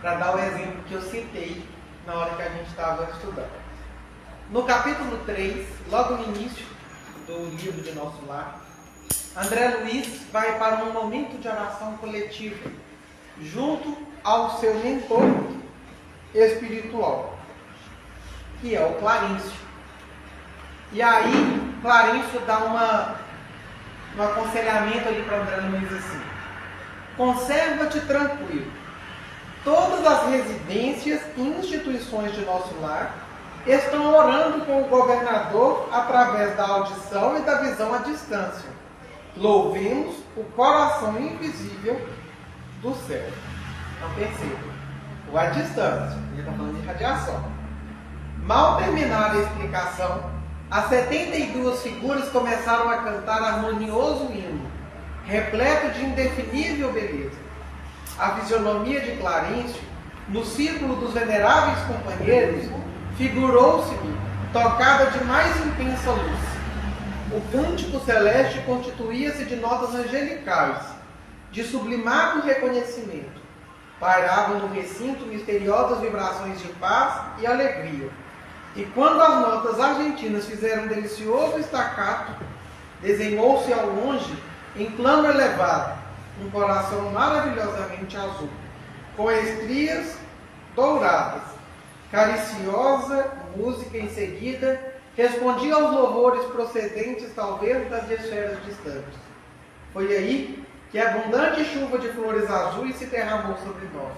para dar o exemplo que eu citei na hora que a gente estava estudando. No capítulo 3, logo no início do livro de Nosso Lar, André Luiz vai para um momento de oração coletiva, junto ao seu mentor espiritual, que é o Clarencio. E aí, Clarencio dá um aconselhamento ali para André Luiz assim: conserva-te tranquilo. Todas as residências e instituições de Nosso Lar estão orando com o governador através da audição e da visão à distância. Louvemos o coração invisível do céu. Então perceba, o à distância, ele está falando de radiação. Mal terminada a explicação, as 72 figuras começaram a cantar harmonioso hino, repleto de indefinível beleza. A fisionomia de Clarencio, no círculo dos veneráveis companheiros, figurou-se-me tocada de mais intensa luz. O cântico celeste constituía-se de notas angelicais, de sublimado reconhecimento. Pairavam no recinto misteriosas vibrações de paz e alegria. E quando as notas argentinas fizeram um delicioso staccato, desenhou-se ao longe, em plano elevado, um coração maravilhosamente azul, com estrias douradas. Cariciosa música em seguida respondia aos louvores procedentes talvez das esferas distantes. Foi aí que a abundante chuva de flores azuis se derramou sobre nós.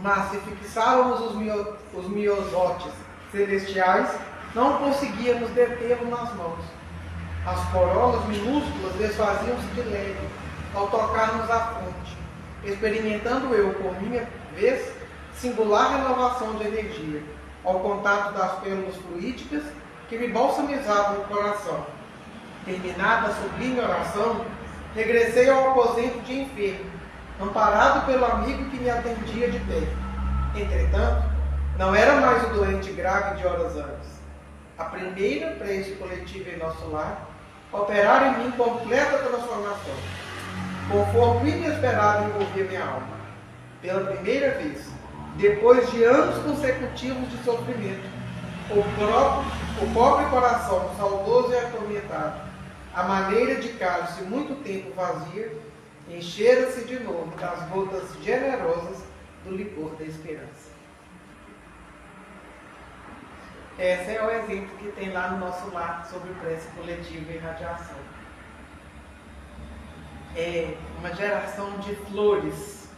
Mas se fixávamos os miosotes celestiais, não conseguíamos detê-lo nas mãos. As corolas minúsculas desfaziam-se de leve ao tocar-nos a fronte, experimentando eu, por minha vez, singular renovação de energia, ao contato das pérolas fluídicas que me balsamizavam o coração. Terminada a sublime oração, regressei ao aposento de enfermo, amparado pelo amigo que me atendia de pé. Entretanto, não era mais o doente grave de horas antes. A primeira prece coletiva em Nosso Lar operara em mim completa transformação. Conforme inesperado envolvia minha alma. Pela primeira vez, depois de anos consecutivos de sofrimento, o pobre coração, saudoso e atormentado, à maneira de cálice muito tempo vazia, enchera-se de novo das gotas generosas do licor da esperança. Esse é o exemplo que tem lá no Nosso Lar sobre prece coletiva e radiação. É uma geração de flores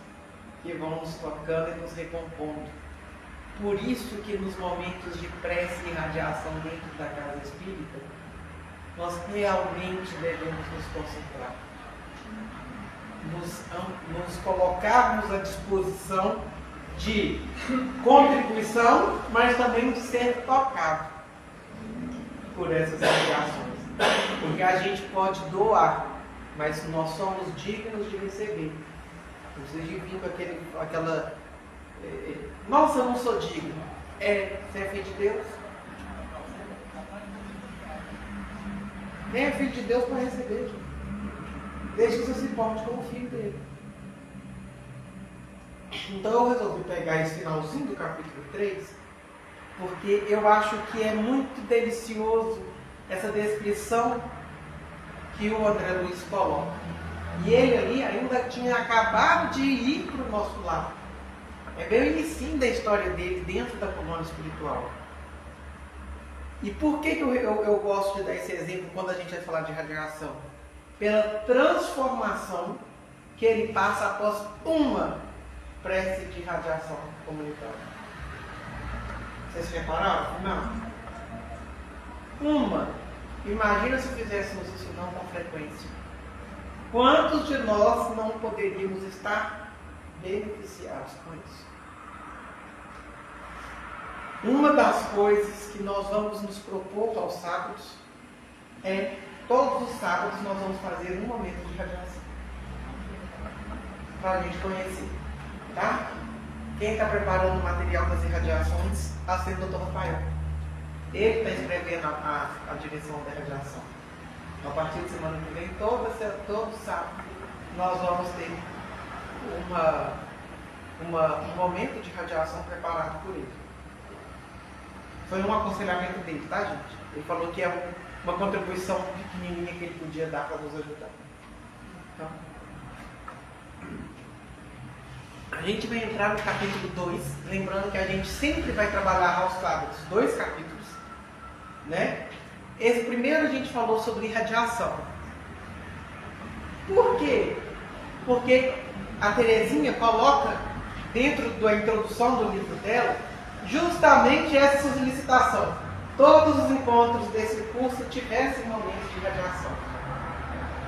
que vão nos tocando e nos recompondo. Por isso que nos momentos de prece e radiação dentro da casa espírita, nós realmente devemos nos concentrar. Nos colocarmos à disposição de contribuição, mas também de ser tocado por essas radiações. Porque a gente pode doar, mas nós somos dignos de receber. Vocês viram aquela... Nossa, eu não sou digno. Você é filho de Deus? Nem é filho de Deus para receber. Gente. Desde que você se porte como filho dele. Então eu resolvi pegar esse finalzinho do capítulo 3, porque eu acho que é muito delicioso essa descrição que o André Luiz coloca. E ele ali ainda tinha acabado de ir para o Nosso Lar. É bem o início da história dele dentro da colônia espiritual. E por que eu gosto de dar esse exemplo quando a gente vai falar de radiação? Pela transformação que ele passa após uma prece de radiação comunitária. Vocês repararam? Não. Uma. Imagina se fizéssemos isso não com frequência. Quantos de nós não poderíamos estar beneficiados com isso? Uma das coisas que nós vamos nos propor aos sábados é, todos os sábados nós vamos fazer um momento de radiação. Para a gente conhecer. Tá? Quem está preparando o material das irradiações está sendo o Dr. Rafael. Ele está escrevendo a direção da radiação. A partir de semana que vem, todo sábado, nós vamos ter uma um momento de radiação preparado por ele. Foi um aconselhamento dele, tá, gente? Ele falou que é uma contribuição pequenininha que ele podia dar para nos ajudar. Então, a gente vai entrar no capítulo 2, lembrando que a gente sempre vai trabalhar aos sábados 2 capítulos, né? Esse primeiro a gente falou sobre radiação. Por quê? Porque a Terezinha coloca dentro da introdução do livro dela justamente essa solicitação. Todos os encontros desse curso tivessem momentos de radiação.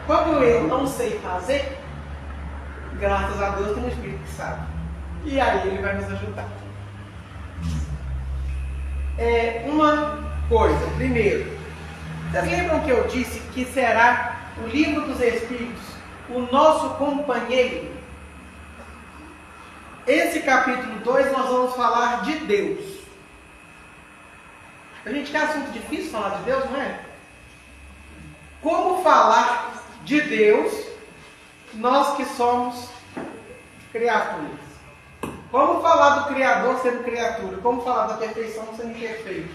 Quando eu não sei fazer, graças a Deus tem um Espírito que sabe. E aí ele vai nos ajudar. Uma coisa, primeiro, vocês lembram que eu disse que será o livro dos Espíritos o nosso companheiro? Esse capítulo 2 nós vamos falar de Deus. A gente quer assunto difícil falar de Deus, não é? Como falar de Deus, nós que somos criaturas? Como falar do Criador sendo criatura? Como falar da perfeição sendo imperfeito?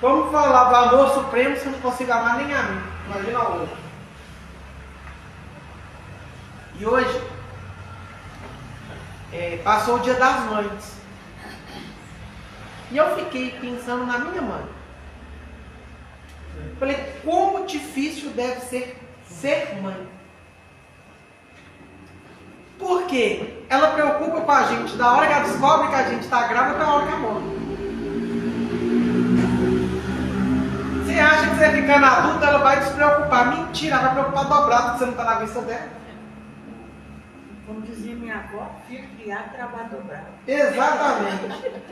Como falar do amor supremo se eu não consigo amar nem a mim? Imagina o outro. E hoje, passou o Dia das Mães. E eu fiquei pensando na minha mãe. Falei, como difícil deve ser mãe. Por quê? Ela preocupa com a gente da hora que ela descobre que a gente está grávida até a hora que ela morre. Você acha que você ficando adulta, ela vai despreocupar. Mentira, ela vai preocupar dobrado porque você não está na vista dela. Como dizia minha avó, filho criado, trabalho dobrado. Exatamente.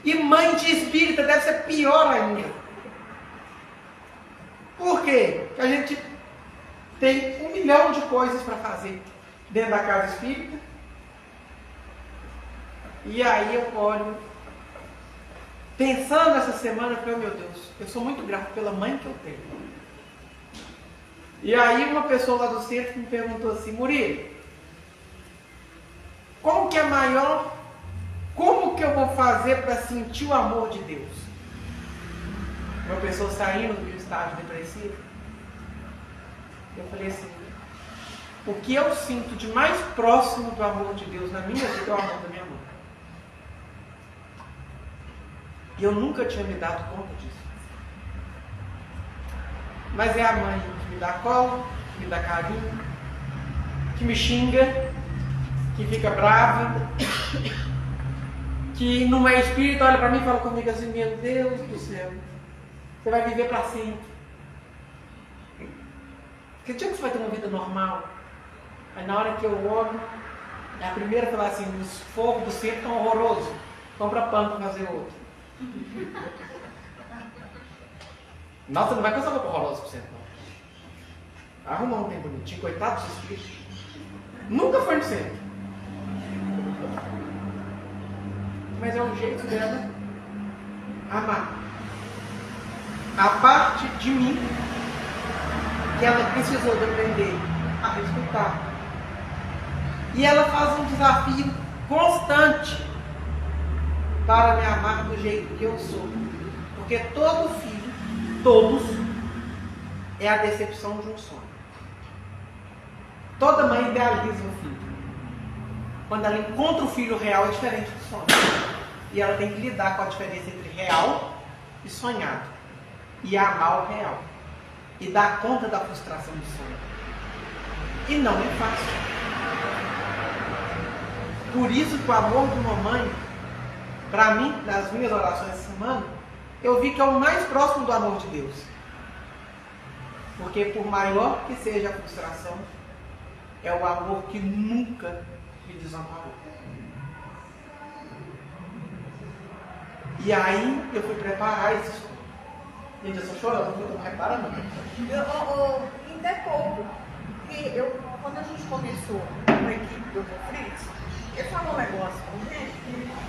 E mãe de espírita deve ser pior ainda. Por quê? Porque a gente tem 1 milhão de coisas para fazer dentro da casa espírita. E aí eu olho, pensando essa semana, eu falei, meu Deus, eu sou muito grato pela mãe que eu tenho. E aí uma pessoa lá do centro me perguntou assim, Murilo, como que eu vou fazer para sentir o amor de Deus? Uma pessoa saindo do estágio depressivo. Eu falei assim, o que eu sinto de mais próximo do amor de Deus na minha vida é o amor da minha mãe. E eu nunca tinha me dado conta disso. Mas é a mãe que me dá colo, que me dá carinho, que me xinga, que fica brava, que não é espírito, olha para mim e fala comigo assim, meu Deus do céu, você vai viver para sempre. Que dia que você vai ter uma vida normal? Aí na hora que eu olho, a primeira fala assim, os fogos do centro estão horrorosos, compra pano para fazer outro. Nossa, não vai com essa roupa horrorosa para você não. Arruma um tempo bonitinho, coitado dos espíritos. Nunca foi no centro. Mas é um jeito dela amar. A parte de mim que ela precisou de aprender a respeitar. E ela faz um desafio constante para me amar do jeito que eu sou. Porque todo filho, todos, é a decepção de um sonho. Toda mãe idealiza o filho. Quando ela encontra o filho real, é diferente do sonho. E ela tem que lidar com a diferença entre real e sonhado. E amar o real. E dar conta da frustração do sonho. E não é fácil. Por isso que o amor de uma mãe, para mim, nas minhas orações essa semana, eu vi que é o mais próximo do amor de Deus. Porque por maior que seja a frustração, é o amor que nunca me desamparou. E aí eu fui preparar esse sonho. Gente, eu estou chorando, eu estou preparando. Ainda é pouco. Porque quando a gente começou com a equipe do Dr. Fritz, ele falou um negócio com gente,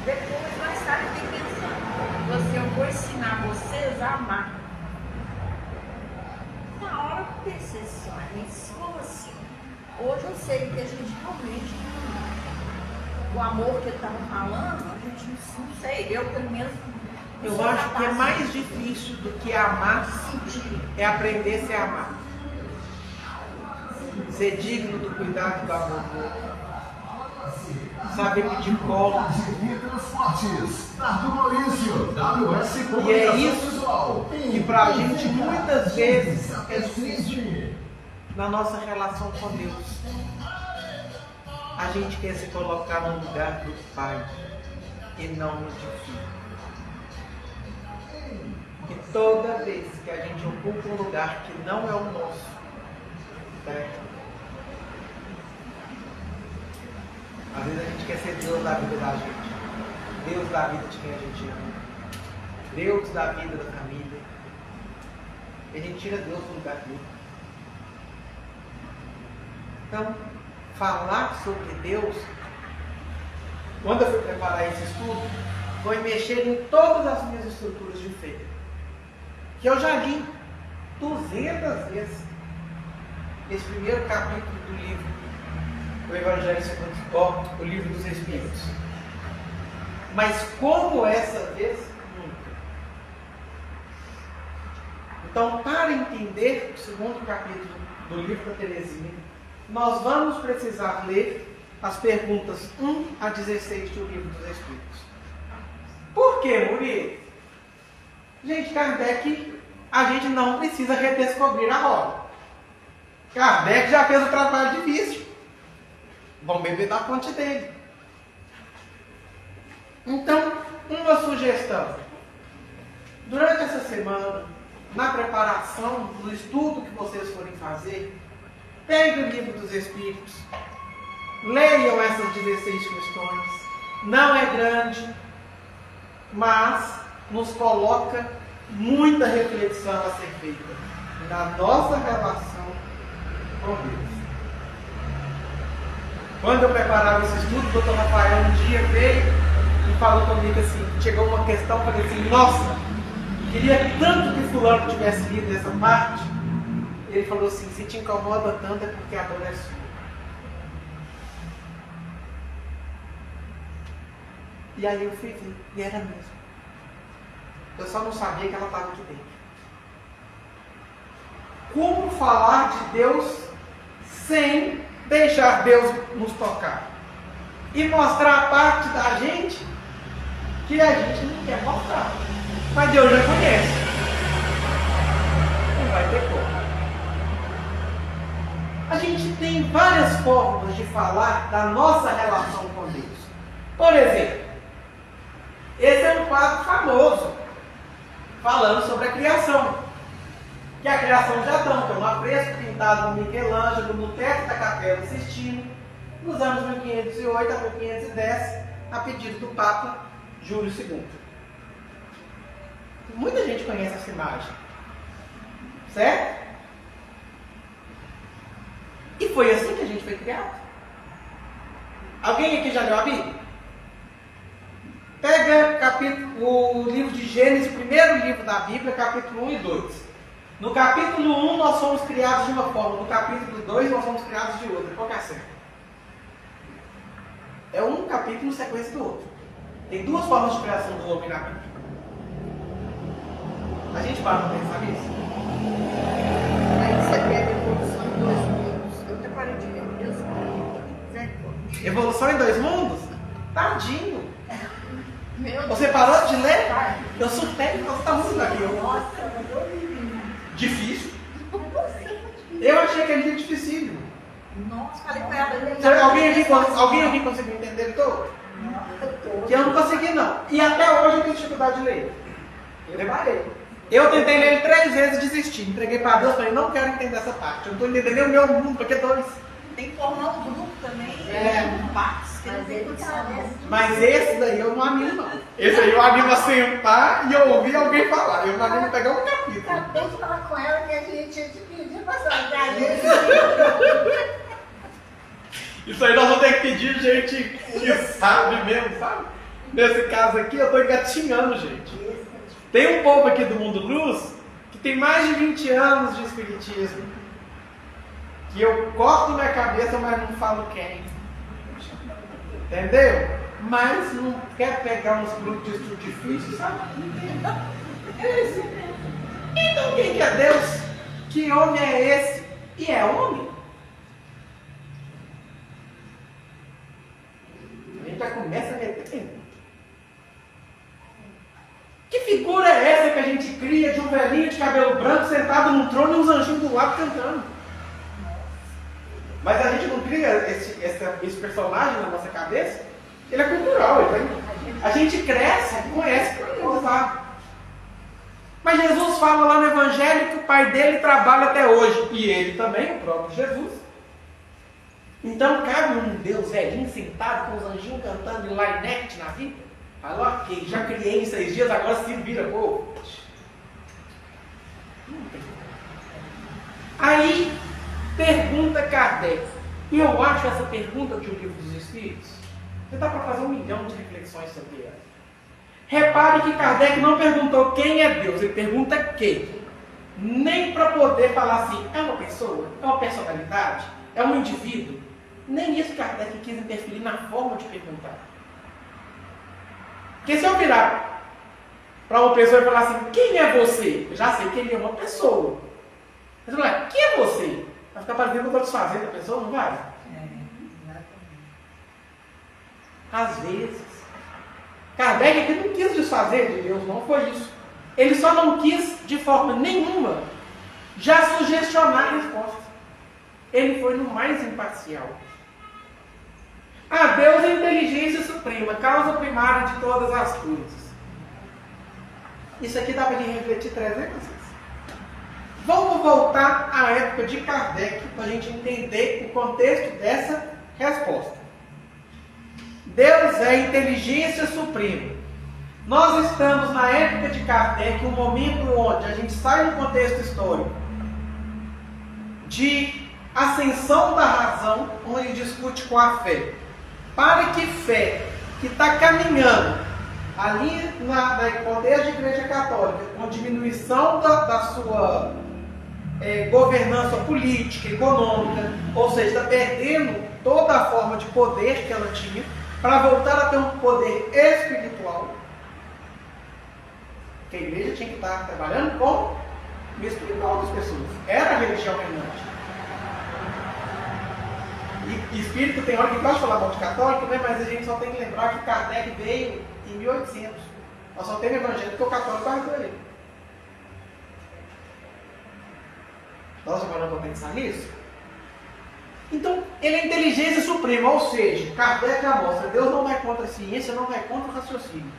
depois mais tarde eu fiquei pensando, assim, eu vou ensinar vocês a amar. Na hora eu pensei assim, mas como assim? Hoje eu sei que a gente realmente não ama. o amor que ele estava falando, a gente não sei, eu pelo menos. Eu acho que é mais difícil do que amar, é aprender a ser amado. Ser digno do cuidado do amor do outro. Saber pedir colo. E é isso que pra gente muitas vezes é difícil na nossa relação com Deus. A gente quer se colocar no lugar do Pai e não no de filho. E toda vez que a gente ocupa um lugar que não é o nosso, certo? Às vezes a gente quer ser Deus da vida da gente, Deus da vida de quem a gente ama, Deus da vida da família. E a gente tira Deus do lugar dele. Então, falar sobre Deus, quando eu fui preparar esse estudo, foi mexer em todas as minhas estruturas de fé, que eu já li 200 vezes esse primeiro capítulo do livro, o Evangelho segundo o livro dos Espíritos. Mas como essa vez, nunca. Então, para entender o segundo capítulo do livro da Teresinha, nós vamos precisar ler as perguntas 1 a 16 do livro dos Espíritos. Por quê, Murilo? Gente, Kardec, a gente não precisa redescobrir a roda. Kardec já fez o trabalho difícil. Vamos beber da fonte dele. Então, uma sugestão. Durante essa semana, na preparação do estudo que vocês forem fazer, pegue o livro dos Espíritos, leiam essas 16 questões. Não é grande, mas nos coloca muita reflexão a ser feita na nossa relação com Deus. Quando eu preparava esse estudo, o doutor Rafael um dia veio e falou comigo assim, chegou uma questão, falei assim, nossa, queria tanto que fulano tivesse lido essa parte. Ele falou assim, se te incomoda tanto é porque a dor é sua. E aí eu fui ver, e era mesmo. Eu só não sabia que ela estava aqui dentro. Como falar de Deus sem deixar Deus nos tocar? E mostrar a parte da gente que a gente não quer mostrar. Mas Deus já conhece. Não vai ter como. A gente tem várias formas de falar da nossa relação com Deus. Por exemplo, esse é um quadro famoso, falando sobre a criação. Que é a criação de Adão, que é um afresco pintado por Michelangelo no teto da Capela Sistina, nos anos 1508 a 1510, a pedido do Papa Júlio II. Muita gente conhece essa imagem, certo? E foi assim que a gente foi criado. Alguém aqui já leu a Bíblia? Pega o livro de Gênesis, o primeiro livro da Bíblia, capítulo 1 e 2. No capítulo 1 nós somos criados de uma forma, no capítulo 2 nós somos criados de outra. Qual que é a certa? É um capítulo sequência do outro. Tem duas formas de criação do homem na Bíblia. A gente para para pensar nisso? Aí você pega a evolução em 2 mundos. Eu até parei de ver. Evolução em 2 mundos? Tadinho. Meu Deus. Você parou de ler? Eu sou técnico, você está muito daqui. Difícil. Eu achei que ele era dificílio. Nossa, falei com ela. Alguém aqui conseguiu entender todo? Que eu não consegui não. E até hoje eu tenho dificuldade de ler. Eu parei. Eu tentei ler ele 3 vezes e desisti. Entreguei para Deus e falei, não quero entender essa parte. Eu não estou entendendo o meu mundo, porque 2. Tem que formar um grupo também. Mas esse daí eu não animo não. Esse aí eu animo a sentar e eu ouvir alguém falar. Eu não animo a pegar um capítulo. Acabei de falar com ela que a gente tinha de pedir para salgar isso. Isso aí nós vamos ter que pedir gente que sabe mesmo, sabe? Nesse caso aqui eu estou engatinhando, gente. Tem um povo aqui do Mundo Luz que tem mais de 20 anos de espiritismo. Que eu corto minha cabeça, mas não falo quem. Entendeu? Mas não quer pegar uns frutos difíceis, sabe? É esse. Então quem que é Deus? Que homem é esse? E é homem? A gente já começa a meter pergunta. Que figura é essa que a gente cria de um velhinho de cabelo branco sentado num trono e uns anjinhos do lado cantando? Mas a gente não cria esse personagem na nossa cabeça? Ele é cultural. A gente cresce, conhece para usar. Mas Jesus fala lá no Evangelho que o pai dele trabalha até hoje. E ele também, o próprio Jesus. Então cabe um Deus velhinho sentado com os anjinhos cantando em lainete na vida? Fala, ok, já criei em 6 dias, agora se vira, povo. Aí, pergunta Kardec. E eu acho essa pergunta de O Livro dos Espíritos, você dá para fazer 1 milhão de reflexões sobre ela. Repare que Kardec não perguntou quem é Deus, ele pergunta quem. Nem para poder falar assim, é uma pessoa, é uma personalidade, é um indivíduo. Nem isso Kardec quis interferir na forma de perguntar. Porque se eu virar para uma pessoa e falar assim, quem é você? Eu já sei que ele é uma pessoa. Mas eu falar, quem é você? Vai ficar parecendo que eu estou desfazendo a pessoa, não vai? Às vezes. Kardec aqui não quis desfazer de Deus, não foi isso. Ele só não quis, de forma nenhuma, já sugestionar a resposta. Ele foi no mais imparcial. Deus é a inteligência suprema, causa primária de todas as coisas. Isso aqui dá para a gente refletir 300 vezes. Vamos voltar à época de Kardec para a gente entender o contexto dessa resposta. Deus é a inteligência suprema. Nós estamos na época de Kardec, um momento onde a gente sai do contexto histórico de ascensão da razão, onde discute com a fé. Para que fé, que está caminhando ali na contexto de Igreja Católica, com diminuição da sua governança política, econômica, ou seja, está perdendo toda a forma de poder que ela tinha, para voltar a ter um poder espiritual, que a igreja tinha que estar trabalhando com o espiritual das pessoas. Era a religião reinante. E espírito tem hora que gosta de falar mal de católico, né? Mas a gente só tem que lembrar que Kardec veio em 1800. Nós só temos evangelho porque o católico guardou ele. Nós já paramos para pensar nisso? Então, ele é a inteligência suprema, ou seja, Kardec mostra, Deus não vai contra a ciência, não vai contra o raciocínio.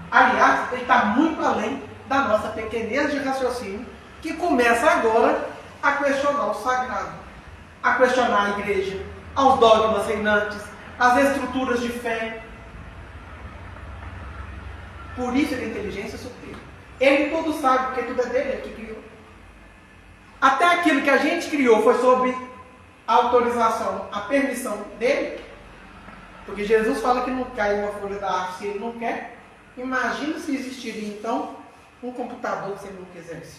Aliás, ele está muito além da nossa pequenez de raciocínio, que começa agora a questionar o sagrado, a questionar a igreja, aos dogmas reinantes, as estruturas de fé. Por isso ele é a inteligência suprema. Ele tudo sabe, porque tudo é dele, ele que criou. Até aquilo que a gente criou foi sob a autorização, a permissão dele, porque Jesus fala que não cai uma folha da árvore se ele não quer. Imagina se existiria então um computador se ele não quisesse.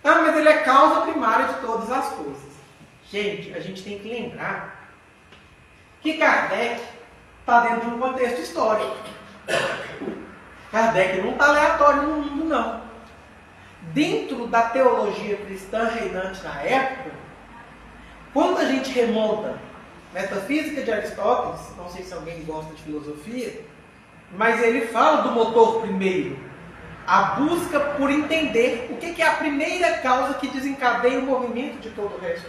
Mas ele é causa primária de todas as coisas. Gente, a gente tem que lembrar que Kardec está dentro de um contexto histórico. Kardec não está aleatório no mundo, não. Dentro da teologia cristã reinante na época, quando a gente remonta Metafísica de Aristóteles, não sei se alguém gosta de filosofia, mas ele fala do motor primeiro, a busca por entender o que é a primeira causa que desencadeia o movimento de todo o resto.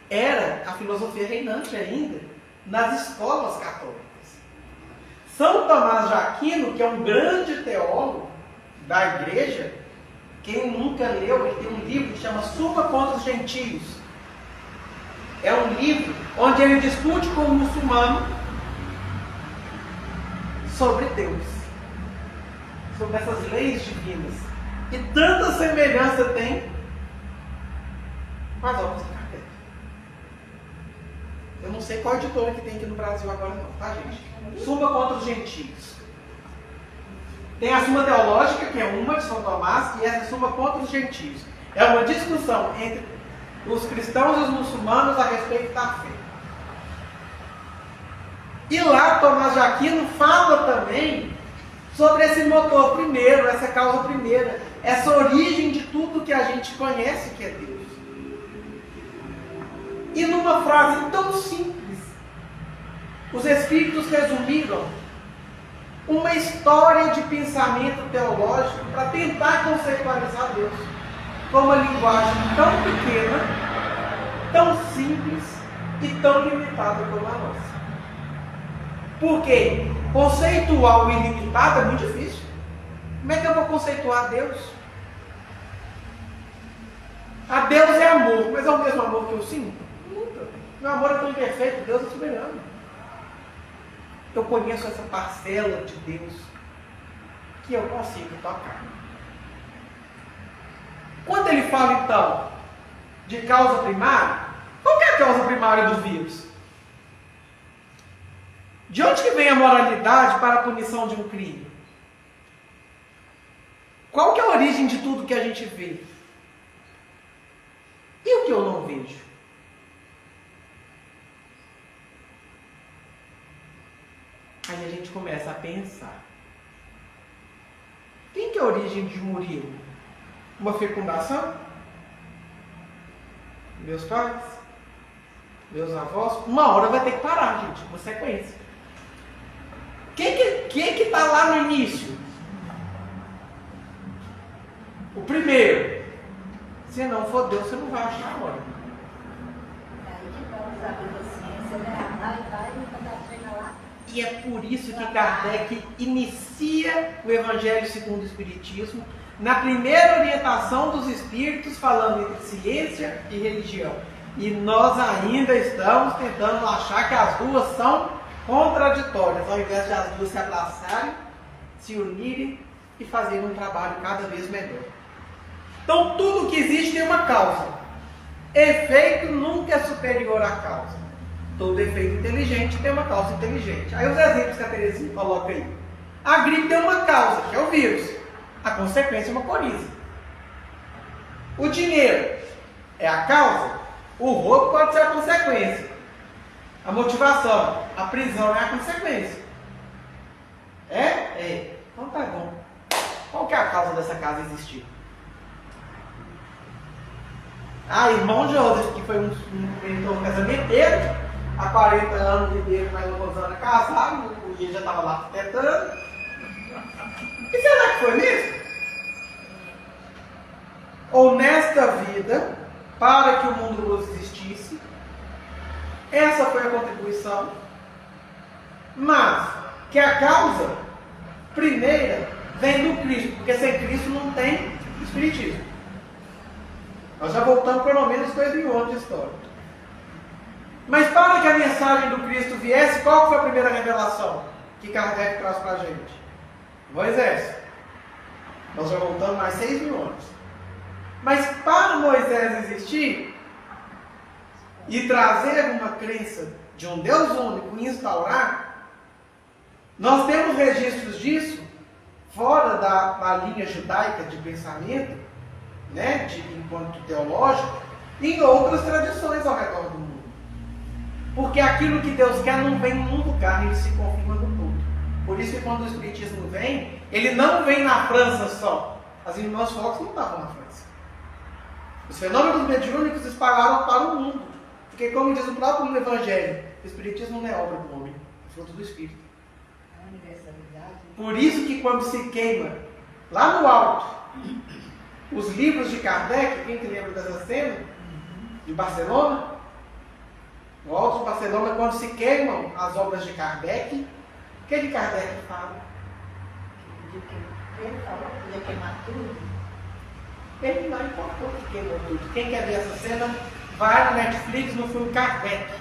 Era a filosofia reinante ainda nas escolas católicas. São Tomás de Aquino, que é um grande teólogo da igreja, quem nunca leu, ele tem um livro que chama Suma contra os Gentios. É um livro onde ele discute com o muçulmano sobre Deus, sobre essas leis divinas, que tanta semelhança tem com as obras de Kardec. Eu não sei qual editora que tem aqui no Brasil agora não, tá, gente? Suma contra os Gentios. Tem a Suma Teológica, que é uma de São Tomás, e essa Suma contra os Gentios. É uma discussão entre os cristãos e os muçulmanos a respeito da fé. E lá Tomás de Aquino fala também sobre esse motor primeiro, essa causa primeira, essa origem de tudo que a gente conhece que é Deus. E numa frase tão simples, os Espíritos resumiram uma história de pensamento teológico para tentar conceitualizar Deus com uma linguagem tão pequena, tão simples e tão limitada como a nossa. Porque conceituar o ilimitado é muito difícil. Como é que eu vou conceituar Deus? A Deus é amor, mas é o mesmo amor que eu sinto? Nunca. Meu amor é tão imperfeito, Deus é soberano. Eu conheço essa parcela de Deus que eu consigo tocar. Quando ele fala, então, de causa primária, qual que é a causa primária dos vírus? De onde que vem a moralidade para a punição de um crime? Qual que é a origem de tudo que a gente vê? E o que eu não vejo? Aí a gente começa a pensar. Quem que é a origem de Murilo? Uma fecundação? Meus pais? Meus avós? Uma hora vai ter que parar, gente. Uma sequência. Quem que está lá no início? O primeiro. Se não for Deus, você não vai achar agora. E é por isso que Kardec inicia o Evangelho segundo o Espiritismo na primeira orientação dos Espíritos, falando entre ciência e religião. E nós ainda estamos tentando achar que as duas são contraditórias, ao invés de as duas se abraçarem, se unirem e fazerem um trabalho cada vez melhor. Então, tudo que existe tem uma causa. Efeito nunca é superior à causa. Todo efeito inteligente tem uma causa inteligente. Aí os exemplos que a Terezinha coloca aí. A gripe tem uma causa, que é o vírus. A consequência é uma coriza. O dinheiro é a causa. O roubo pode ser a consequência. A motivação, a prisão é a consequência. É? Então tá bom. Qual que é a causa dessa casa existir? Irmão Joseph, que foi um casamenteiro, há 40 anos viveram com a Rosana casado, o dia já estava lá arquitetando. E será que foi mesmo? Ou nesta vida, para que o mundo luz existisse, essa foi a contribuição, mas que a causa primeira vem do Cristo, porque sem Cristo não tem Espiritismo. Nós já voltamos pelo menos 2000 anos de história. Mas para que a mensagem do Cristo viesse, qual foi a primeira revelação que Kardec traz para a gente? Moisés. Nós já voltamos mais 6.000 anos. Mas para Moisés existir e trazer uma crença de um Deus único e instaurar, nós temos registros disso fora da linha judaica de pensamento, né, enquanto teológico, e em outras tradições ao redor do mundo. Porque aquilo que Deus quer não vem num lugar, ele se confirma no todo. Por isso que quando o Espiritismo vem, ele não vem na França só. As irmãs Fox não estavam na França. Os fenômenos mediúnicos espalharam para o mundo. Porque, como diz o próprio Evangelho, o Espiritismo não é obra do homem, é fruto do Espírito. Por isso que quando se queima, lá no alto, os livros de Kardec, quem que lembra dessa cena? De Barcelona? No alto de Barcelona, quando se queimam as obras de Kardec, o que Kardec fala? Ele falou que ia queimar tudo. Ele não importou que queimou tudo. Quem quer ver essa cena, vai no Netflix, no filme Kardec.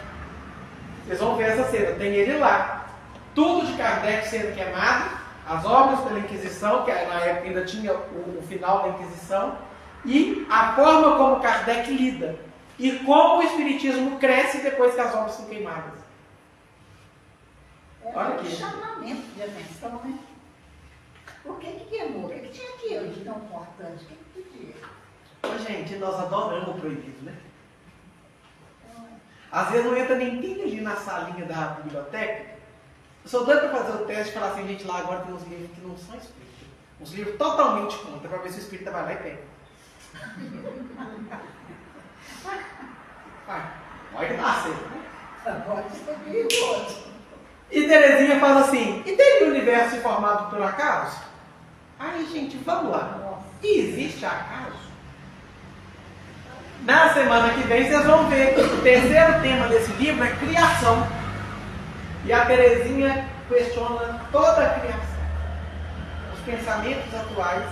Vocês vão ver essa cena, tem ele lá. Tudo de Kardec sendo queimado, as obras pela Inquisição, que na época ainda tinha o final da Inquisição, e a forma como Kardec lida, e como o Espiritismo cresce depois que as obras são queimadas. Olha aqui. É um chamamento de atenção, né? Por que queimou? O que tinha aquilo de tão importante? O que podia? Ô, gente, nós adoramos o proibido, né? Às vezes não entra nem ali na salinha da biblioteca. Eu sou doido para fazer o teste e falar assim, gente, lá agora tem uns livros que não são espíritas. Uns livros totalmente contra, para ver se o espírita vai lá e pega. Vai que dá certo, né? Pode ser perigoso. E Terezinha fala assim, e tem o universo formado por acaso? Aí, gente, vamos lá. E existe acaso? Na semana que vem vocês vão ver que o terceiro tema desse livro é criação. E a Terezinha questiona toda a criação, os pensamentos atuais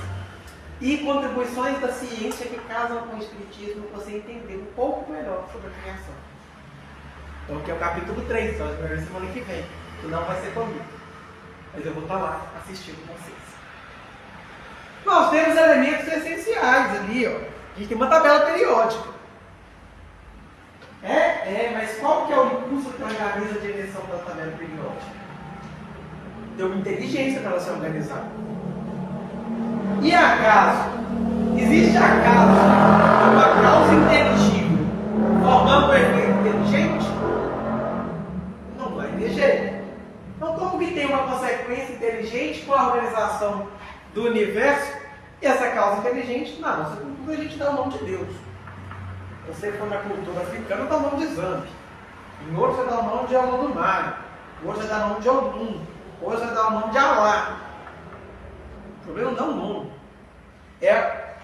e contribuições da ciência que casam com o espiritismo para você entender um pouco melhor sobre a criação. Então, que é o capítulo 3, só vai ver semana que vem, que não vai ser comigo. Mas eu vou estar lá assistindo com vocês. Nós temos elementos essenciais ali, ó. A gente tem uma tabela periódica. Mas qual que é o impulso que organiza a direção da tabela periódica? Tem uma inteligência para ela se organizar. E acaso? Existe acaso uma causa inteligível formando um efeito inteligente? Não vai ter jeito. Então, como que tem uma consequência inteligente com a organização do universo e essa causa inteligente? Na nossa cultura a gente dá o nome de Deus. Você for na cultura africana, dá o nome de Zambi. Em outros você dá o nome de Olodumare. Em outros você dá o nome de Ogum. Em outros você dá o nome de Alá. O problema não é o nome. É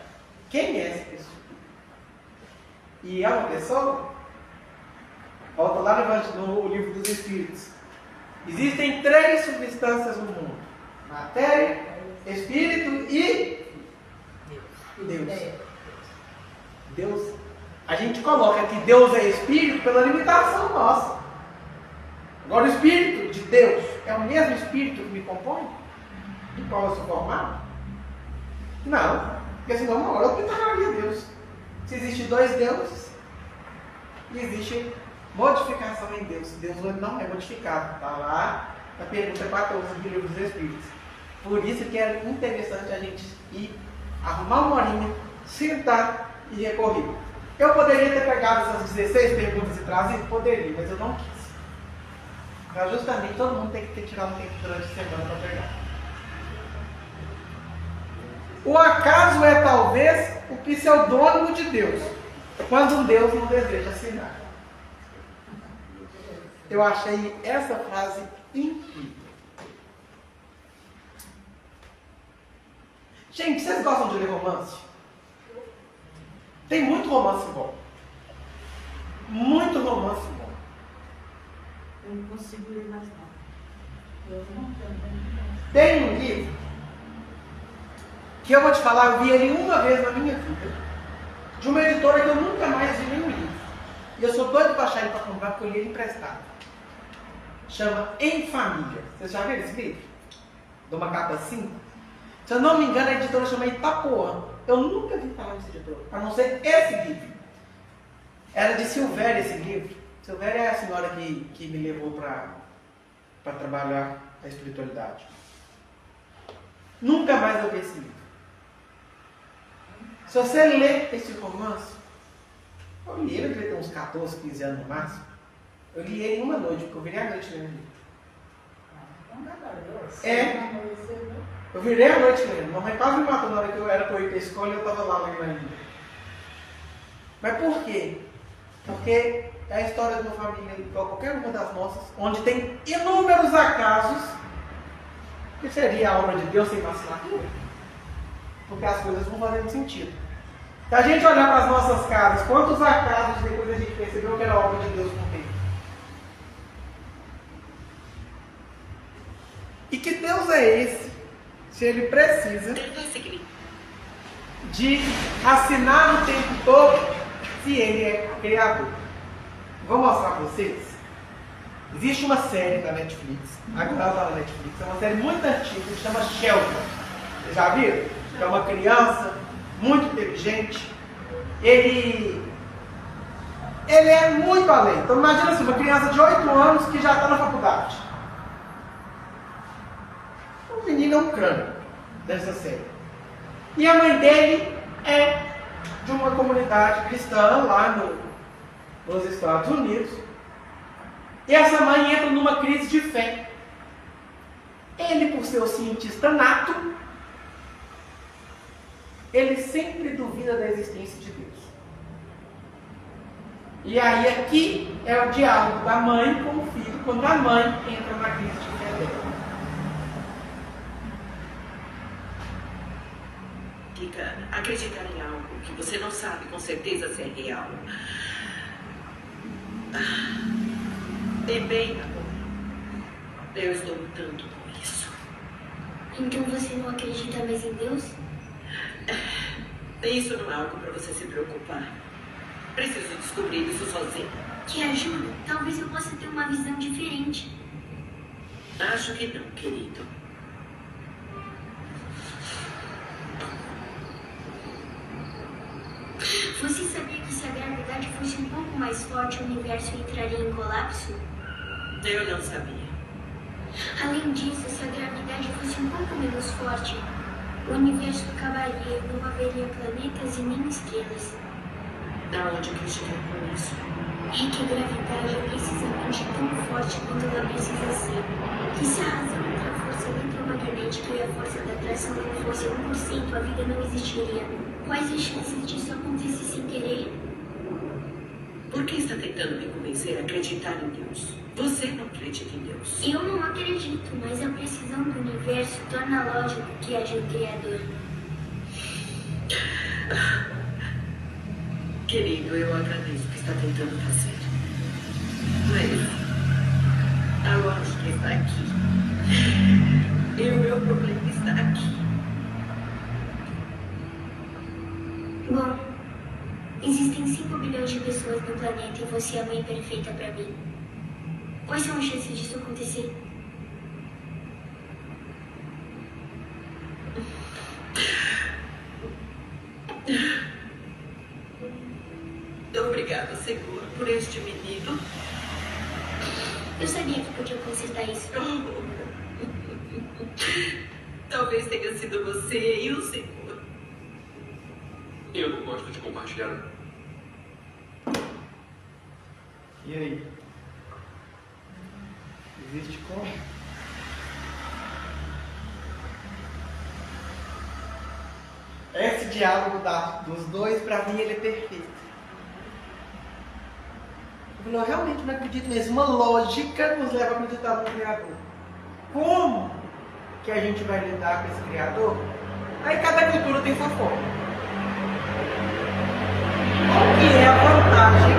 quem é essa pessoa. E é uma pessoa, volta lá no livro dos Espíritos. Existem 3 substâncias no mundo: matéria, espírito e Deus. Deus. A gente coloca que Deus é espírito pela limitação nossa. Agora, o espírito de Deus é o mesmo espírito que me compõe? De qual eu sou formado? Não, porque senão uma hora eu pintaria Deus. Se existem 2 deuses, existe modificação em Deus. Deus não é modificado. Está lá na pergunta 14 do livro dos Espíritos. Por isso que é interessante a gente ir arrumar uma horinha, sentar e recorrer. Eu poderia ter pegado essas 16 perguntas e trazido? Poderia, mas eu não quis. Para justamente todo mundo tem que ter tirado um tempo durante a semana para pegar. O acaso é talvez o pseudônimo de Deus, quando um Deus não deseja assinar. Eu achei essa frase incrível. Gente, vocês gostam de ler romance? Tem muito romance bom. Muito romance bom. Eu não consigo ler mais nada. Tem um livro que eu vou te falar, eu vi ele uma vez na minha vida, de uma editora que eu nunca mais vi nenhum livro. E eu sou doido para achar ele para comprar, porque eu li ele emprestado. Chama Em Família. Vocês já viram esse livro? De uma capa assim? Se eu não me engano, a editora chama Itapuã. Eu nunca vi falar desse editor, a não ser esse livro. Era de Silvéria esse livro. Silvéria é a senhora que me levou para trabalhar a espiritualidade. Nunca mais eu vi esse livro. Se você ler esse romance, eu li ele, devia ter uns 14, 15 anos no máximo. Eu li ele em uma noite, porque eu virei a noite lendo ele. Eu virei a noite lendo. Mamãe quase me matou na hora que eu era para ir para a escola e eu estava lá lendo ainda. Mas por quê? Porque é a história de uma família, igual qualquer uma das nossas, onde tem inúmeros acasos, que seria a obra de Deus sem vacilatura. Porque as coisas vão fazendo sentido. Se a gente olhar para as nossas casas, quantos acasos depois a gente percebeu que era a obra de Deus por dentro? E que Deus é esse, se ele precisa de assinar o tempo todo, se ele é criador? Vou mostrar para vocês. Existe uma série da Netflix, agora da Netflix, é uma série muito antiga, que se chama Shelter. Vocês já viram? É uma criança muito inteligente. Ele é muito além. Então imagina assim, uma criança de 8 anos que já está na faculdade. O menino é um crânio dessa série. E a mãe dele é de uma comunidade cristã lá nos Estados Unidos. E essa mãe entra numa crise de fé. Ele, por ser o cientista nato, ele sempre duvida da existência de Deus. E aí aqui é o diálogo da mãe com o filho, quando a mãe entra na crise de fé dela. Fica acreditar em algo que você não sabe com certeza se é real. É bem, amor. Eu estou lutando com isso. Então você não acredita mais em Deus? Isso não é algo para você se preocupar. Preciso descobrir isso sozinho. Te ajuda. Talvez eu possa ter uma visão diferente. Acho que não, querido. Você sabia que se a gravidade fosse um pouco mais forte, o universo entraria em colapso? Eu não sabia. Além disso, se a gravidade fosse um pouco menos forte, o universo acabaria, não haveria planetas e nem estrelas. Aonde que eu cheguei com isso? É que a gravidade é precisamente tão forte quanto ela precisa ser. E se a razão entre a força eletromagnética e a força da atração não fosse 1%, a vida não existiria. Quais as chances disso acontecer sem querer? Por que está tentando me convencer a acreditar em Deus? Você não acredita em Deus. Eu não acredito, mas a precisão do universo torna lógico que haja um Criador. Querido, eu agradeço o que está tentando fazer. Mas a lógica está aqui. E o meu problema está aqui. Bom, existem 5 bilhões de pessoas no planeta e você é a mãe perfeita para mim. Quais são as chances disso acontecer? Obrigada, Senhor, por este menino. Eu sabia que podia consertar isso. Talvez tenha sido você e o Senhor. Eu não gosto de compartilhar. E aí? Existe como? Esse diálogo dos dois, para mim, ele é perfeito. Eu realmente não acredito nisso. Uma lógica nos leva a acreditar no Criador. Como que a gente vai lidar com esse Criador? Aí cada cultura tem sua forma. Qual que é a vantagem?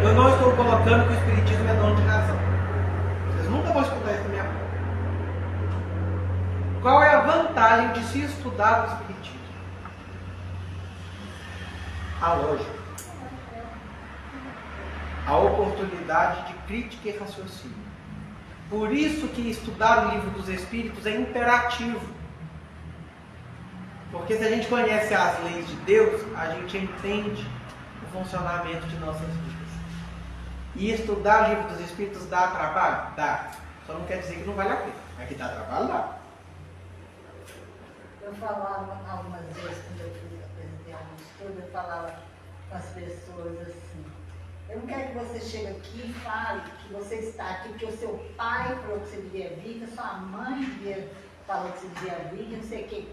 Eu não estou colocando que o Espiritismo é dono de razão. Vocês nunca vão escutar isso da minha boca. Qual é a vantagem de se estudar o Espiritismo? A lógica. A oportunidade de crítica e raciocínio. Por isso que estudar o Livro dos Espíritos é imperativo. Porque se a gente conhece as leis de Deus, a gente entende o funcionamento de nossas vidas. E estudar o Livro dos Espíritos dá trabalho? Dá. Só não quer dizer que não vale a pena. Mas que dá trabalho, dá. Eu falava algumas vezes, quando eu apresentei um estudo, eu falava com as pessoas assim: eu não quero que você chegue aqui e fale que você está aqui porque o seu pai falou que você devia vir, que a sua mãe falou que você devia vir, que não sei o quê.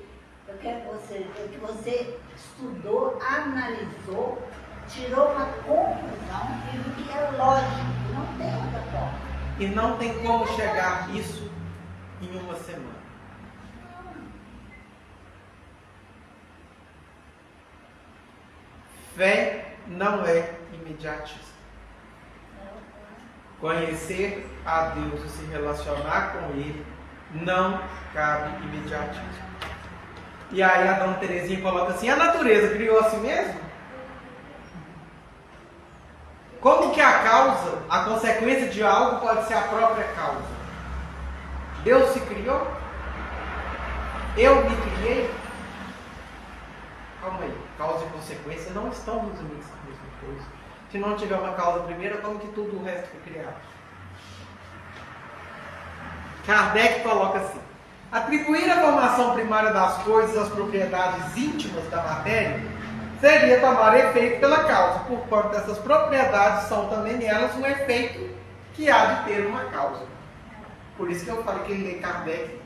Eu quero que você estudou, analisou, tirou uma conclusão e viu que é lógico, não tem outra forma. E não tem como chegar nisso em uma semana. Fé não é imediatista. Conhecer a Deus e se relacionar com Ele não cabe imediatismo. E aí a Dona Terezinha coloca assim: a natureza criou a si mesma? Como que a causa, a consequência de algo pode ser a própria causa? Deus se criou? Eu me criei? Calma aí, causa e consequência não estão nos limites da mesma coisa. Se não tiver uma causa primeira, como que tudo o resto foi criado? Kardec coloca assim: atribuir a formação primária das coisas às propriedades íntimas da matéria seria tomar efeito pela causa, porquanto essas propriedades são também elas um efeito que há de ter uma causa. Por isso que eu falei que ler Kardec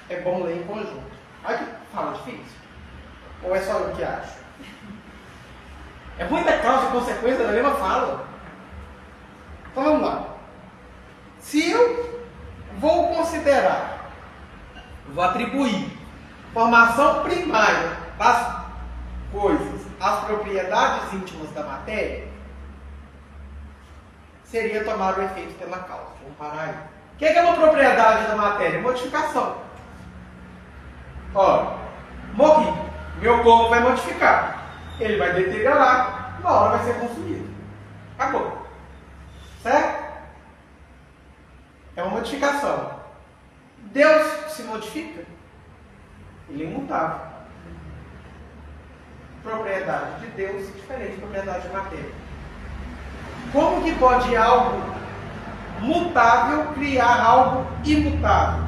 é bom ler em conjunto. Olha que fala difícil. Ou é só eu que acho? É muita causa e consequência da mesma fala. Então vamos lá. Se eu vou considerar, vou atribuir formação primária das coisas, as propriedades íntimas da matéria, seria tomar o efeito pela causa. Vamos parar aí. O que é uma propriedade da matéria? Modificação. Ó, morri. Meu corpo vai modificar. Ele vai deteriorar. Uma hora vai ser consumido. Acabou. Certo? É uma modificação. Deus se modifica? Ele é imutável. Propriedade de Deus diferente de propriedade de matéria. Como que pode algo mutável criar algo imutável?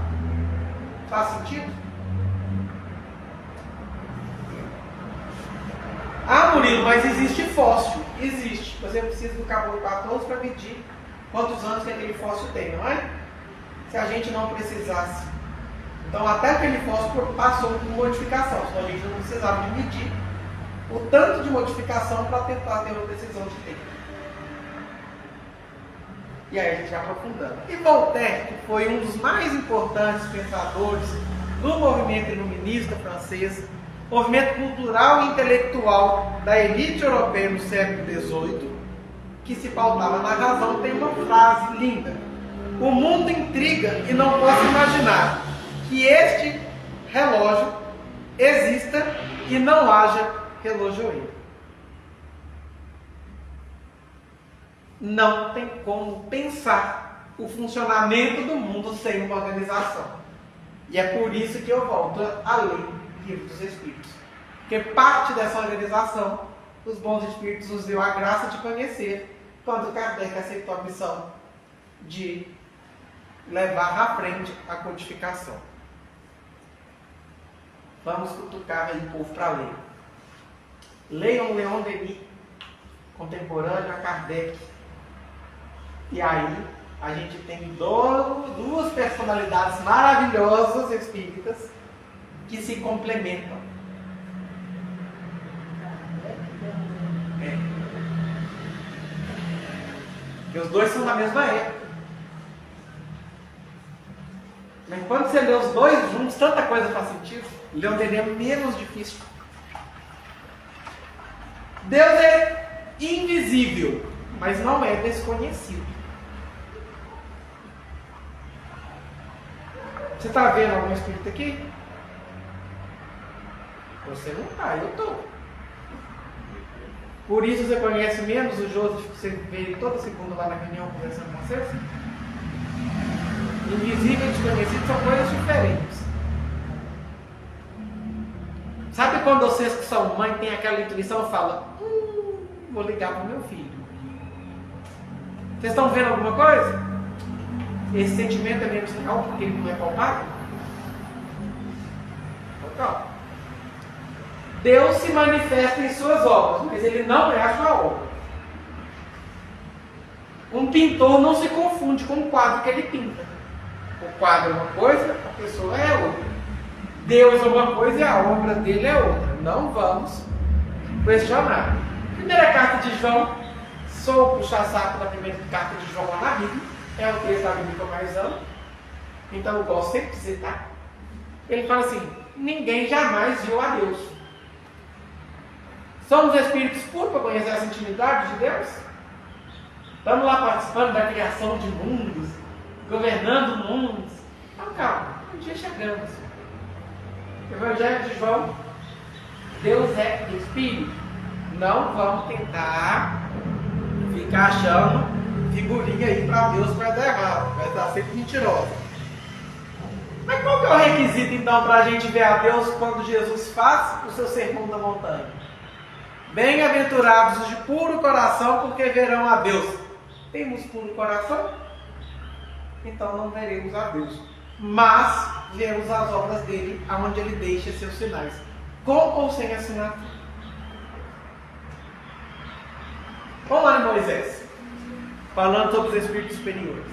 Faz sentido? Ah, Murilo, mas existe fóssil. Existe. Você precisa do cabelo 14 para medir quantos anos que aquele fóssil tem, não é? Se a gente não precisasse. Então, até aquele fóssil passou por modificação. Então, a gente não precisava de medir o tanto de modificação para tentar ter uma decisão de tempo. E aí a gente vai aprofundando. E Voltaire, que foi um dos mais importantes pensadores do movimento iluminista francês, movimento cultural e intelectual da elite europeia no século XVIII, que se pautava na razão, tem uma frase linda: o mundo intriga e não posso imaginar que este relógio exista e não haja relojoeiro. Não tem como pensar o funcionamento do mundo sem uma organização. E é por isso que eu volto a ler o Livro dos Espíritos. Porque parte dessa organização, os bons espíritos nos deu a graça de conhecer quando Kardec aceitou a missão de levar à frente a codificação. Vamos cutucar aí o povo para ler. Leiam Leon Denis, contemporâneo a Kardec. E aí a gente tem duas personalidades maravilhosas espíritas que se complementam. Porque os dois são da mesma época. Mas quando você lê os dois juntos, tanta coisa faz sentido. Leon Denis é menos difícil. Deus é invisível, mas não é desconhecido. Você está vendo algum espírito aqui? Você não está, eu estou. Por isso você conhece menos o Joseph, que você vê ele toda segunda lá na reunião conversando com vocês? Invisível e desconhecido são coisas diferentes. Sabe quando vocês que são mãe têm aquela intuição e falam: vou ligar para o meu filho. Vocês estão vendo alguma coisa? Esse sentimento é menos real porque ele não é palpável? Então, Deus se manifesta em suas obras, mas ele não é a sua obra. Um pintor não se confunde com o quadro que ele pinta. O quadro é uma coisa, a pessoa é outra. Deus é uma coisa e a obra dele é outra. Não vamos questionar. Primeira carta de João, sou o puxa-saco da primeira carta de João lá na Bíblia. É o texto da Bíblia que eu mais amo. Então eu gosto sempre de citar. Ele fala assim: ninguém jamais viu a Deus. Somos espíritos puros para conhecer essa intimidade de Deus? Estamos lá participando da criação de mundos, governando mundos. Então calma, um dia chegamos. Evangelho de João, Deus é Espírito. Não vamos tentar ficar achando figurinha aí para Deus vai dar errado, vai estar sempre mentirosa. Mas qual que é o requisito então para a gente ver a Deus quando Jesus faz o seu sermão da montanha? Bem-aventurados os de puro coração, porque verão a Deus. Temos puro coração? Então não veremos a Deus. Mas veremos as obras dele, aonde ele deixa seus sinais. Com ou sem assinatura. Vamos lá em Moisés, falando sobre os espíritos superiores.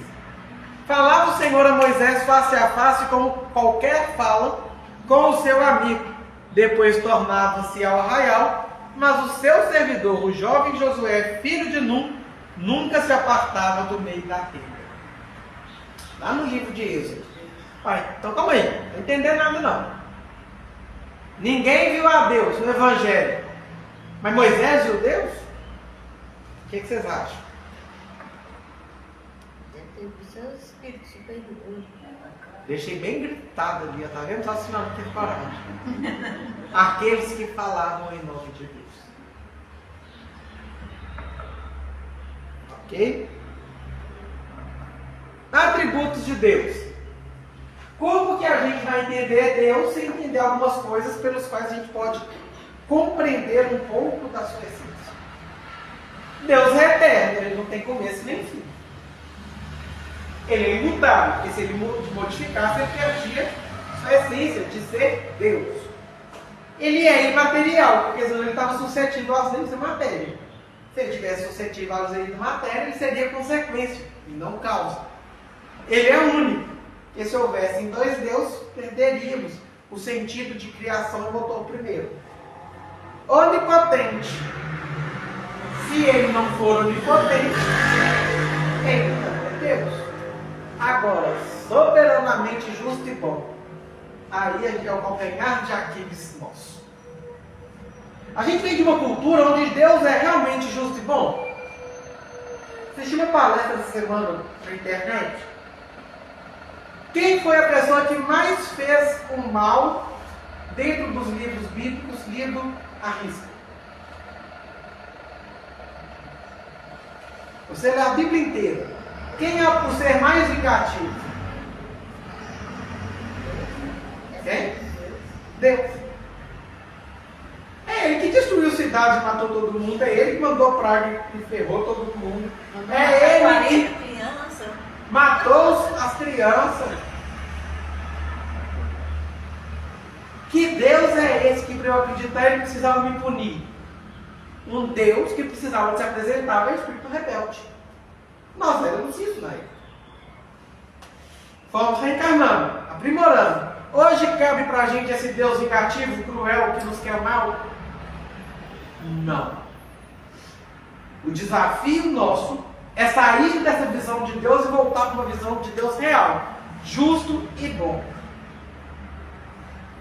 Falava o Senhor a Moisés face a face, como qualquer fala com o seu amigo. Depois tornava-se ao arraial, mas o seu servidor, o jovem Josué, filho de Nun, nunca se apartava do meio da tenda. Lá no livro de Êxodo. Pai, então calma aí, não estou entendendo nada não. Ninguém viu a Deus no Evangelho, mas Moisés viu Deus? O que vocês acham? Deve ter o seu espírito superior. Deixei bem gritado ali, tá vendo? Só assim não, que coragem. Aqueles que falavam em nome de Deus. Ok? Atributos de Deus. Como que a gente vai entender Deus sem entender algumas coisas pelas quais a gente pode compreender um pouco da sua essência? Deus é eterno, ele não tem começo nem fim. Ele é imutável, porque se ele modificasse, ele perdia sua essência de ser Deus. Ele é imaterial, porque senão ele estava suscetível às leis da matéria. Se ele tivesse suscetível às leis da matéria, ele seria consequência e não causa. Ele é único. E se houvessem dois deuses, perderíamos o sentido de criação e motor primeiro. Onipotente. Se ele não for onipotente, ele não é Deus. Agora, soberanamente justo e bom. Aí é o calcanhar de Aquiles nosso. A gente vem de uma cultura onde Deus é realmente justo e bom. Assisti uma palestra essa semana na internet. Quem foi a pessoa que mais fez o mal dentro dos livros bíblicos lido à risca? Você lê a Bíblia inteira. Quem é o ser mais vingativo? Quem? Deus. É ele que destruiu cidades e matou todo mundo. É ele que mandou praga e ferrou todo mundo. É ele que matou as crianças. Que Deus é esse que para eu acreditar ele precisava me punir? Um Deus que precisava se apresentar ao espírito rebelde. Nós éramos isso na época. Fomos reencarnando, aprimorando. Hoje cabe para a gente esse Deus vingativo, cruel, que nos quer mal? Não. O desafio nosso é sair dessa visão de Deus e voltar para uma visão de Deus real, justo e bom.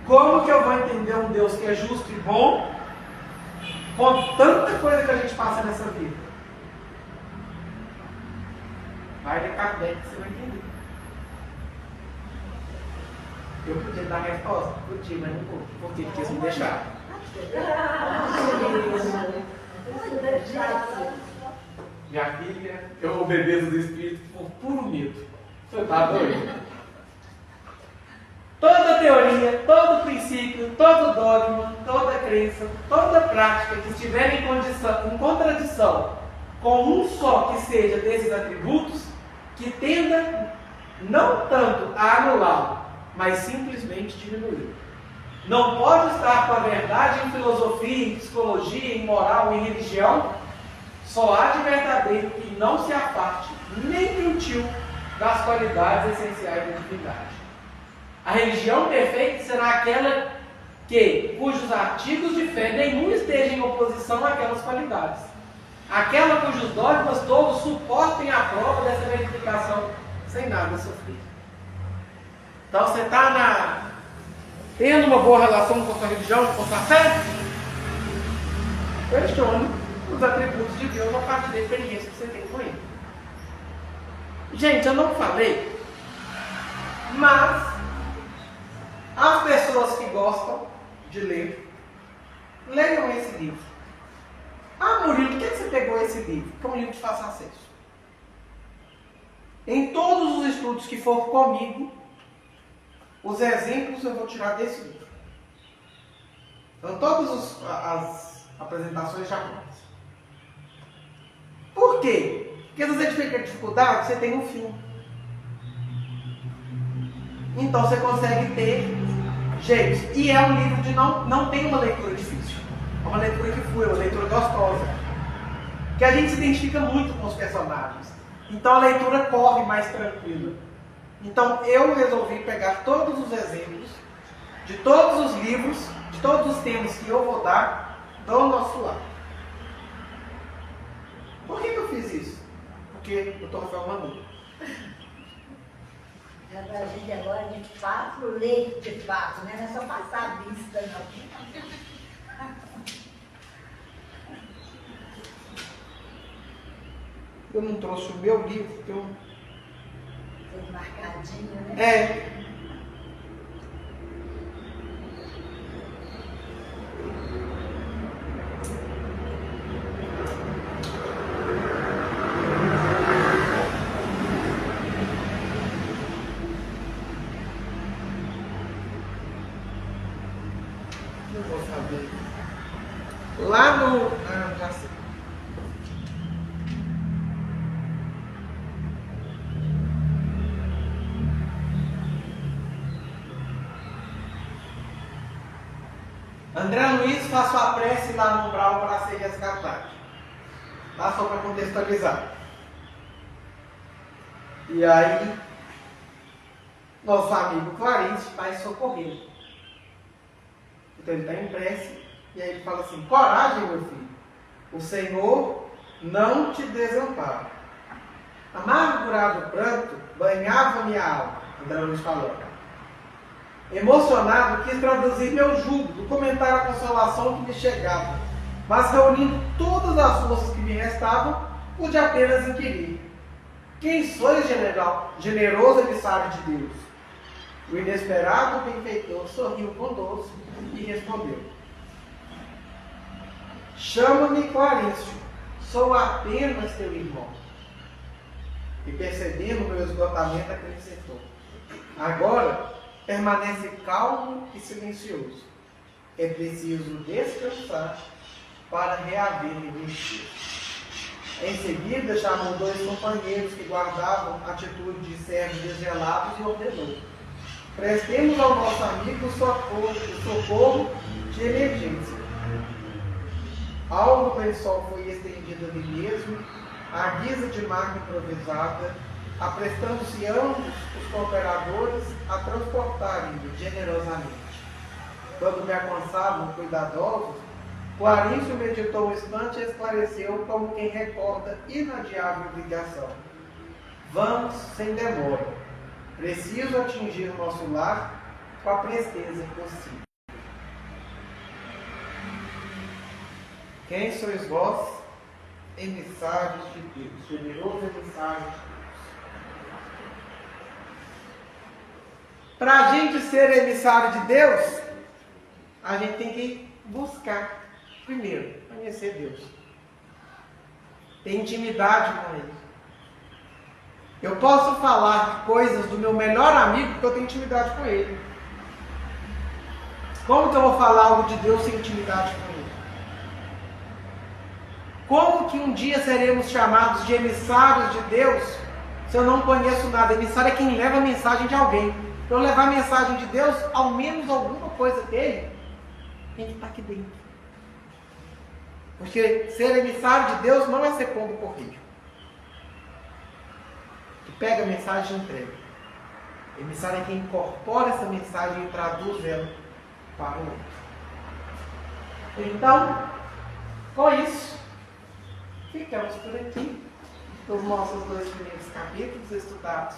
Como que eu vou entender um Deus que é justo e bom com tanta coisa que a gente passa nessa vida? Vai ler Kardec que você vai entender. Eu podia dar a resposta? Podia, mas não vou. Por quê? Porque eles não deixaram. Minha filha, eu obedeço do Espírito por puro medo. Você está doido? Toda teoria, todo princípio, todo dogma, toda crença, toda prática que estiver em contradição com um só que seja desses atributos, que tenda não tanto a anulá-lo, mas simplesmente diminuir. Não pode estar com a verdade em filosofia, em psicologia, em moral, em religião. Só há de verdadeiro que não se aparte nem mentiu das qualidades essenciais da divindade. A religião perfeita será aquela cujos artigos de fé nenhum esteja em oposição àquelas qualidades. Aquela cujos dogmas todos suportem a prova dessa verificação sem nada sofrer. Então você está tendo uma boa relação com a sua religião, com a sua fé? Questione os atributos de Deus a partir da experiência que você tem com ele. Gente, eu não falei, mas as pessoas que gostam de ler, leiam esse livro. Ah, Murilo, por que você pegou esse livro? Porque é um livro de fácil acesso. Em todos os estudos que for comigo, os exemplos eu vou tirar desse livro. Então, todas as apresentações já prontas. Por quê? Porque se você tiver dificuldade, você tem um filme. Então, você consegue ter jeito. E é um livro de não tem uma leitura difícil. É uma leitura que flui, uma leitura gostosa. que a gente se identifica muito com os personagens. Então a leitura corre mais tranquila. Então eu resolvi pegar todos os exemplos de todos os livros, de todos os temas que eu vou dar do nosso lar. Por que eu fiz isso? Porque o Dr. Rafael mandou. A gente agora de fato lê de fato, né? Não é só passar a vista, não. Eu não trouxe o meu livro, porque eu... Tudo marcadinho, né? É. Não vou saber. Lá no... Ah, já sei. André Luiz faz sua prece lá no umbral para ser resgatado. Tá? Só para contextualizar. E aí, nosso amigo Clarice vai socorrer. Então ele está em prece, e aí ele fala assim: coragem, meu filho, o Senhor não te desampara. Amargurado pranto banhava minha alma, André Luiz falou. Emocionado, quis traduzir meu jugo, documentar a consolação que me chegava, mas reunindo todas as forças que me restavam, pude apenas inquirir: quem sois, generoso emissário de Deus? O inesperado benfeitor sorriu bondoso e respondeu: chama-me Clarício, sou apenas teu irmão. E percebendo meu esgotamento, acrescentou: agora permanece calmo e silencioso. É preciso descansar para reaver energia. Em seguida, chamou 2 companheiros que guardavam atitude de servos desvelados e ordenou: prestemos ao nosso amigo socorro de emergência. Algo do lençol foi estendido ali mesmo, à guisa de maca improvisada, aprestando-se ambos os cooperadores a transportarem-no generosamente. Quando me alcançavam cuidadosos, Clarício meditou um instante e esclareceu como quem recorda inadiável ligação: vamos sem demora. Preciso atingir o nosso lar com a presteza possível. Quem sois vós, emissários de Deus, generoso emissário de Deus? Para a gente ser emissário de Deus, a gente tem que buscar, primeiro, conhecer Deus. Ter intimidade com Ele. Eu posso falar coisas do meu melhor amigo porque eu tenho intimidade com ele. Como que eu vou falar algo de Deus sem intimidade com ele? Como que um dia seremos chamados de emissários de Deus se eu não conheço nada? Emissário é quem leva a mensagem de alguém. Para eu levar a mensagem de Deus, ao menos alguma coisa dele tem que estar aqui dentro. Porque ser emissário de Deus não é ser pombo correio. Que pega a mensagem e entrega. Emissário é quem incorpora essa mensagem e traduz ela para o outro. Então, com isso, ficamos por aqui. Os nossos 2 primeiros capítulos estudados.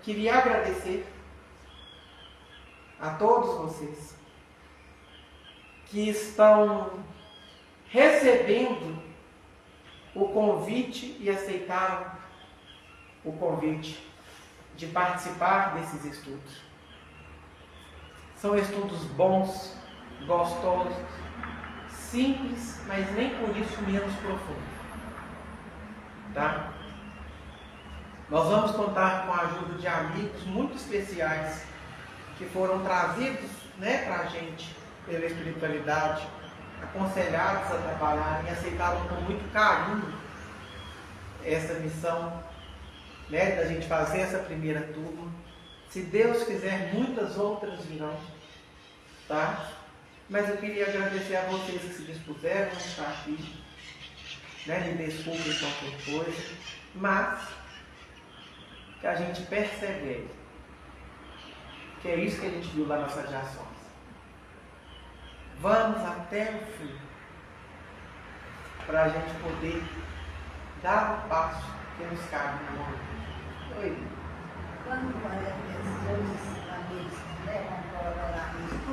Queria agradecer a todos vocês que estão recebendo o convite e aceitaram o convite de participar desses estudos. São estudos bons, gostosos, simples, mas nem por isso menos profundos. Tá? Nós vamos contar com a ajuda de amigos muito especiais que foram trazidos, né, para a gente pela espiritualidade, aconselhados a trabalhar e aceitaram com muito carinho essa missão, né, da gente fazer essa primeira turma. Se Deus quiser, muitas outras virão, tá? Mas eu queria agradecer a vocês que se dispuseram a estar aqui. Né? Me desculpe qualquer coisa. Mas que a gente persevere. Que é isso que a gente viu lá nas radiações. Vamos até o fim. Para a gente poder dar o passo que nos cabe no momento. Oi. Quando esses amigos levam para orar nisso,